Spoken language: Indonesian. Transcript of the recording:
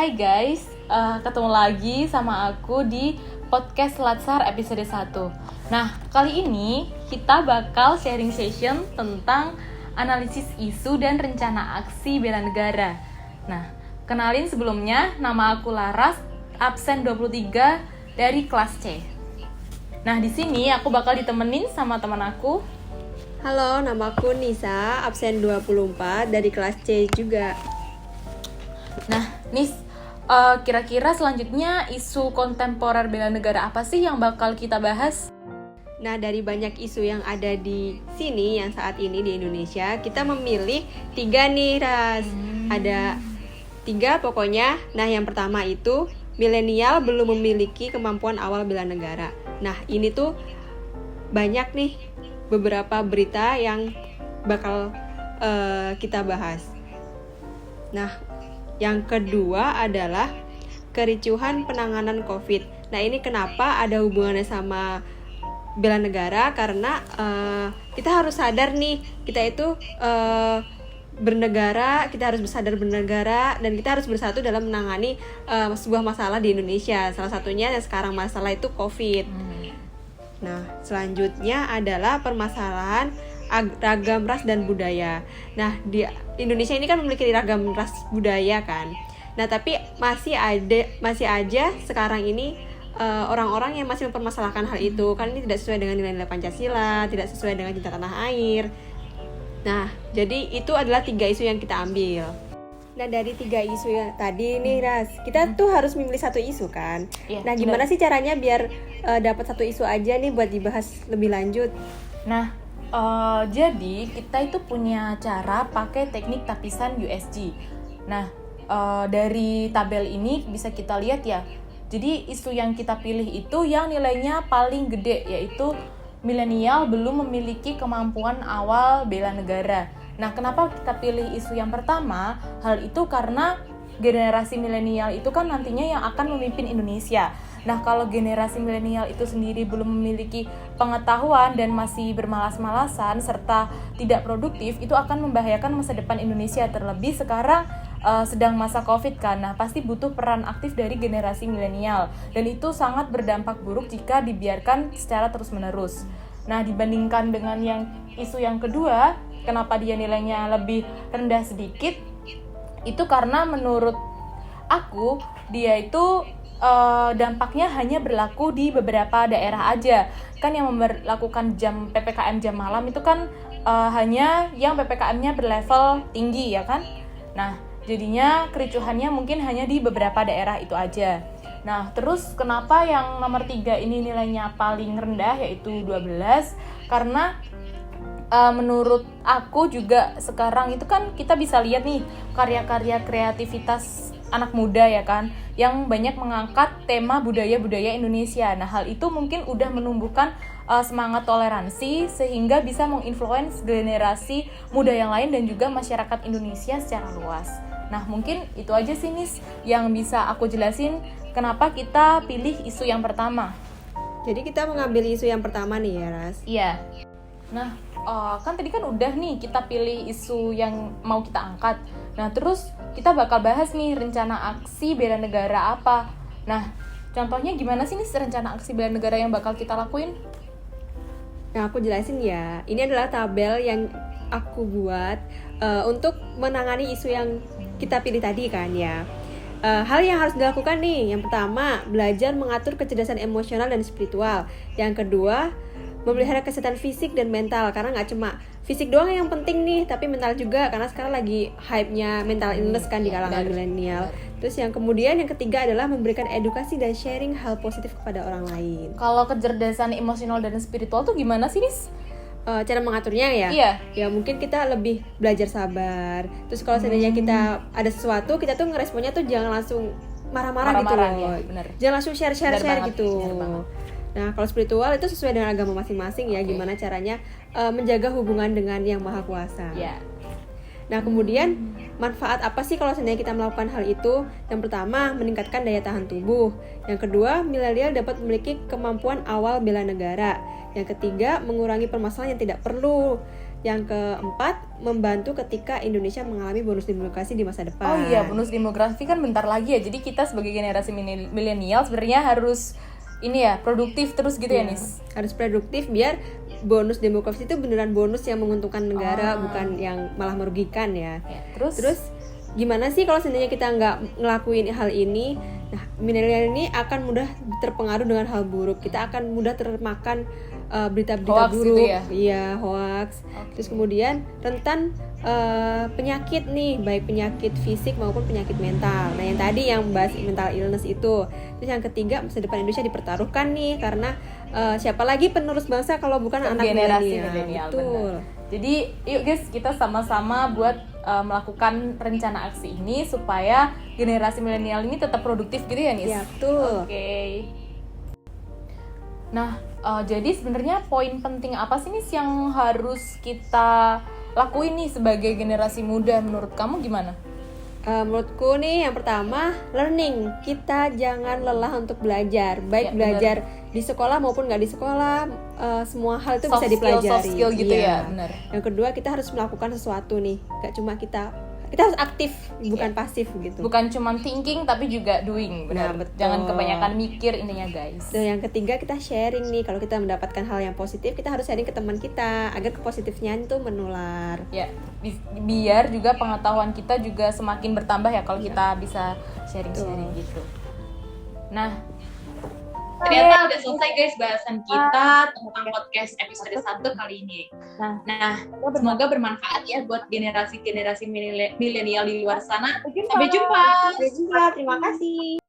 Hai guys, ketemu lagi sama aku di podcast Latsar episode 1. Nah, kali ini kita bakal sharing session tentang analisis isu dan rencana aksi bela negara. Nah, kenalin sebelumnya, nama aku Laras, absen 23 dari kelas C. Nah, di sini aku bakal ditemenin sama teman aku. Halo, nama aku Nisa, absen 24 dari kelas C juga. Nah, Nis, kira-kira selanjutnya isu kontemporer bela negara apa sih yang bakal kita bahas? Nah, dari banyak isu yang ada di sini, yang saat ini di Indonesia, kita memilih 3 nih, Ras. Ada 3 pokoknya. Nah, yang pertama itu, milenial belum memiliki kemampuan awal bela negara. Nah, ini tuh banyak nih beberapa berita yang bakal kita bahas. Nah, yang kedua adalah kericuhan penanganan COVID. Nah, ini kenapa ada hubungannya sama bela negara? Karena kita harus sadar nih, kita itu bernegara, kita harus sadar bernegara, dan kita harus bersatu dalam menangani sebuah masalah di Indonesia. Salah satunya yang sekarang masalah itu COVID. Nah, selanjutnya adalah permasalahan ragam ras dan budaya. Nah, di Indonesia ini kan memiliki ragam ras budaya kan. Nah, tapi masih aja sekarang ini orang-orang yang masih mempermasalahkan hal itu, kan ini tidak sesuai dengan nilai-nilai Pancasila, tidak sesuai dengan cinta tanah air. Nah, jadi itu adalah 3 isu yang kita ambil. Nah, dari 3 isu yang tadi nih, Ras, kita tuh harus memilih satu isu kan. Nah, gimana sih caranya biar dapat satu isu aja nih buat dibahas lebih lanjut? Nah, jadi kita itu punya cara pakai teknik tapisan USG. Nah, dari tabel ini bisa kita lihat ya. Jadi isu yang kita pilih itu yang nilainya paling gede, yaitu milenial belum memiliki kemampuan awal bela negara. Nah, kenapa kita pilih isu yang pertama? Hal itu karena generasi milenial itu kan nantinya yang akan memimpin Indonesia. Nah, kalau generasi milenial itu sendiri belum memiliki pengetahuan dan masih bermalas-malasan serta tidak produktif, itu akan membahayakan masa depan Indonesia. Terlebih sekarang sedang masa COVID kan. Nah, pasti butuh peran aktif dari generasi milenial. Dan itu sangat berdampak buruk jika dibiarkan secara terus-menerus. Nah, dibandingkan dengan yang isu yang kedua, kenapa dia nilainya lebih rendah sedikit? Itu karena menurut aku, dia itu dampaknya hanya berlaku di beberapa daerah aja. Kan yang memperlakukan PPKM jam malam itu kan hanya yang PPKM-nya berlevel tinggi ya kan. Nah, jadinya kericuhannya mungkin hanya di beberapa daerah itu aja. Nah, terus kenapa yang nomor 3 ini nilainya paling rendah yaitu 12? Karena menurut aku juga sekarang itu kan kita bisa lihat nih karya-karya kreativitas anak muda ya kan, yang banyak mengangkat tema budaya-budaya Indonesia. Nah, hal itu mungkin udah menumbuhkan semangat toleransi sehingga bisa menginfluence generasi muda yang lain dan juga masyarakat Indonesia secara luas. Nah, mungkin itu aja sih Nis yang bisa aku jelasin kenapa kita pilih isu yang pertama. Jadi kita mengambil isu yang pertama nih ya, Ras? Iya. Nah, kan tadi kan udah nih kita pilih isu yang mau kita angkat. Nah, terus kita bakal bahas nih rencana aksi bela negara apa. Nah, contohnya gimana sih nih rencana aksi bela negara yang bakal kita lakuin? Nah, aku jelasin ya. Ini adalah tabel yang aku buat untuk menangani isu yang kita pilih tadi kan ya. Hal yang harus dilakukan nih, yang pertama, belajar mengatur kecerdasan emosional dan spiritual. Yang kedua, memelihara kesehatan fisik dan mental, karena nggak cuma fisik doang yang penting nih, tapi mental juga, karena sekarang lagi hype-nya mental illness kan di kalangan milenial. Terus yang kemudian yang ketiga adalah memberikan edukasi dan sharing hal positif kepada orang lain. Kalau kecerdasan emosional dan spiritual tuh gimana sih Nis? Cara mengaturnya ya? Iya. Ya mungkin kita lebih belajar sabar. Terus kalau seandainya kita ada sesuatu, kita tuh ngeresponnya tuh jangan langsung marah-marah gitu loh. Ya, bener. Jangan langsung share gitu. Bener. Nah, kalau spiritual itu sesuai dengan agama masing-masing ya, gimana caranya menjaga hubungan dengan Yang Maha Kuasa. Yeah. Nah, kemudian manfaat apa sih kalau seandainya kita melakukan hal itu? Yang pertama, meningkatkan daya tahan tubuh. Yang kedua, milenial dapat memiliki kemampuan awal bela negara. Yang ketiga, mengurangi permasalahan yang tidak perlu. Yang keempat, membantu ketika Indonesia mengalami bonus demografi di masa depan. Oh iya, bonus demografi kan bentar lagi ya. Jadi kita sebagai generasi milenial sebenarnya harus ini ya, produktif terus gitu ya, Nis. Harus produktif biar bonus demografi itu beneran bonus yang menguntungkan negara, bukan yang malah merugikan ya. Terus gimana sih kalau seandainya kita nggak ngelakuin hal ini? Nah, milenial ini akan mudah terpengaruh dengan hal buruk. Kita akan mudah termakan berita-berita Hoax buruk, gitu ya? Iya, hoax. Terus kemudian rentan penyakit nih, baik penyakit fisik maupun penyakit mental. Nah, yang tadi yang bahas mental illness itu. Terus yang ketiga, masa depan Indonesia dipertaruhkan nih karena siapa lagi penerus bangsa kalau bukan anak generasi milenial. milenial. Betul. Jadi yuk guys, kita sama-sama buat melakukan rencana aksi ini supaya generasi milenial ini tetap produktif gitu ya, Nis? Iya, betul. Oke. Nah, jadi sebenarnya poin penting apa sih nih yang harus kita lakuin nih sebagai generasi muda? Menurut kamu gimana? Menurutku nih yang pertama, learning. Kita jangan lelah untuk belajar. Baik Ya, belajar di sekolah maupun nggak di sekolah, semua hal itu Soft bisa skill, dipelajari. soft skill gitu ya, benar. Yang kedua, kita harus melakukan sesuatu nih. Gak cuma kita harus aktif, bukan pasif gitu. Bukan cuma thinking tapi juga doing, benar. Nah, betul. Jangan kebanyakan mikir intinya, guys. Dan yang ketiga, kita sharing nih. Kalau kita mendapatkan hal yang positif, kita harus sharing ke teman kita agar kepositifnya itu menular. Ya, biar juga pengetahuan kita juga semakin bertambah ya kalau kita bisa sharing-sharing gitu. Nah, ternyata udah selesai guys bahasan kita tentang podcast episode 1 kali ini. Nah, semoga bermanfaat ya buat generasi-generasi milenial di luar sana. Sampai jumpa. Terima kasih.